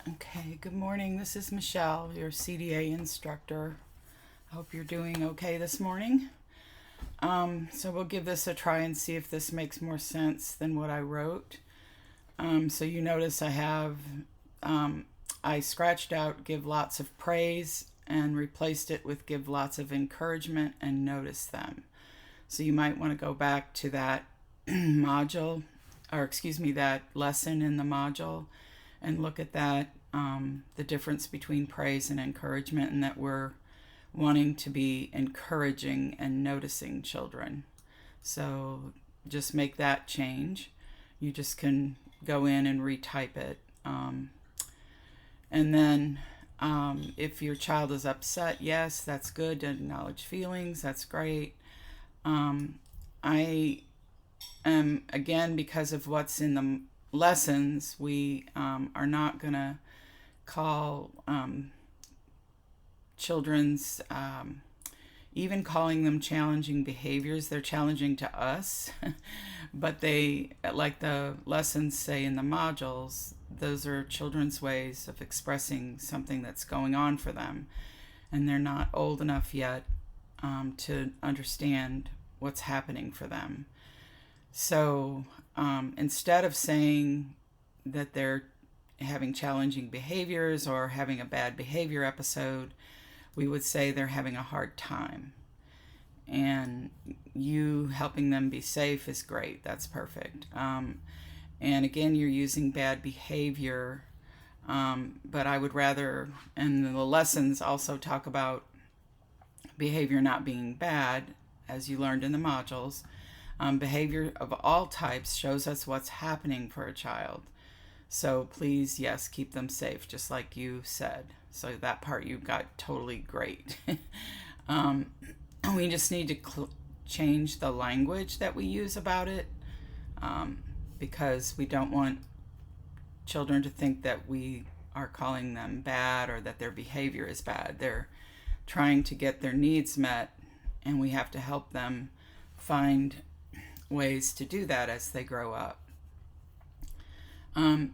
Okay, good morning. This is Michelle, your CDA instructor. I hope you're doing okay this morning. So we'll give this a try and see if this makes more sense than what I wrote. So you notice I scratched out give lots of praise and replaced it with give lots of encouragement and notice them. So you might want to go back to that module, or excuse me, that lesson in the module and look at that, the difference between praise and encouragement, and that we're wanting to be encouraging and noticing children. So just make that change. You just can go in and retype it. And then if your child is upset, yes, that's good to acknowledge feelings. That's great. I am, again, because of what's in the lessons, we are not going to call children's, even calling them challenging behaviors. They're challenging to us, but they, like the lessons say in the modules, those are children's ways of expressing something that's going on for them, and they're not old enough yet to understand what's happening for them. So instead of saying that they're having challenging behaviors or having a bad behavior episode, we would say they're having a hard time. And you helping them be safe is great. That's perfect. And again, you're using bad behavior, but I would rather, and the lessons also talk about behavior not being bad, as you learned in the modules. Behavior of all types shows us what's happening for a child. So please, yes, keep them safe, just like you said. So that part you got totally great. We just need to change the language that we use about it, because we don't want children to think that we are calling them bad or that their behavior is bad. They're trying to get their needs met, and we have to help them find ways to do that as they grow up.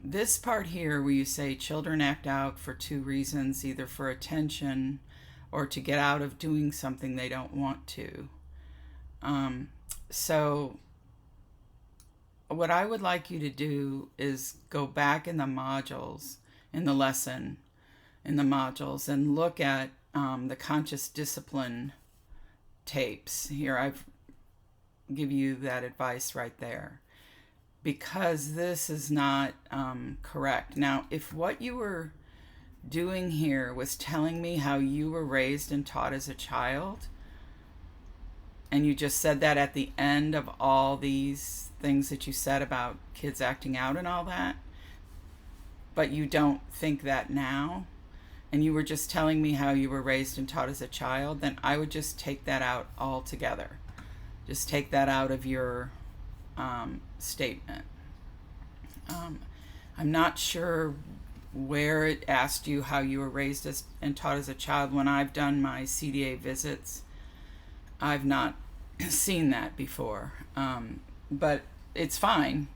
This part here where you say children act out for two reasons, either for attention or to get out of doing something they don't want to. So what I would like you to do is go back in the modules, in the lesson, in the modules, and look at the conscious discipline tapes. Here I've give you that advice right there, because this is not correct. Now, if what you were doing here was telling me how you were raised and taught as a child, and you just said that at the end of all these things that you said about kids acting out and all that, but you don't think that now, and you were just telling me how you were raised and taught as a child, then I would just take that out altogether. Just take that out of your statement. I'm not sure where it asked you how you were raised and taught as a child. When I've done my CDA visits, I've not seen that before. But it's fine.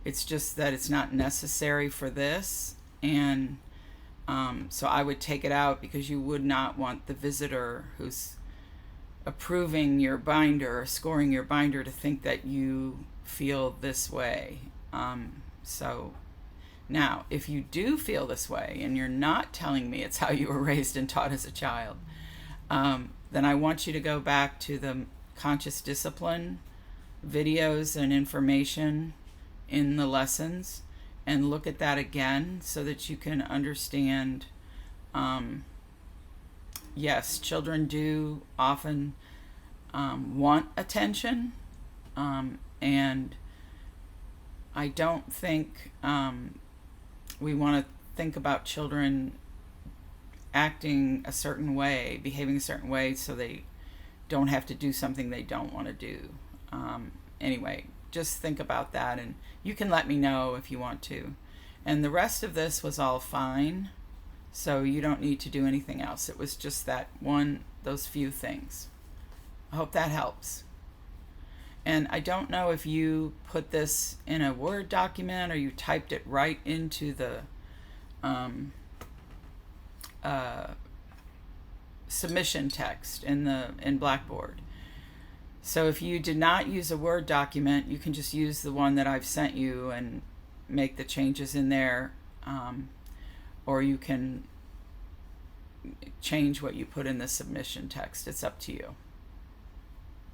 It's just that it's not necessary for this. And so I would take it out, because you would not want the visitor who's approving your binder or scoring your binder to think that you feel this way. So now, if you do feel this way and you're not telling me it's how you were raised and taught as a child, then I want you to go back to the conscious discipline videos and information in the lessons and look at that again, so that you can understand. Yes, children do often want attention, and I don't think we want to think about children acting a certain way, behaving a certain way, so they don't have to do something they don't want to do. Anyway, just think about that, and you can let me know if you want to. And the rest of this was all fine, so you don't need to do anything else. It was just those few things. I hope that helps. And I don't know if you put this in a Word document or you typed it right into the submission text in Blackboard. So if you did not use a Word document, you can just use the one that I've sent you and make the changes in there, or you can change what you put in the submission text. It's up to you.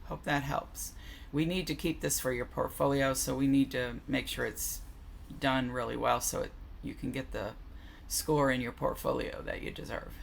Hope that helps. We need to keep this for your portfolio, so we need to make sure it's done really well so you can get the score in your portfolio that you deserve.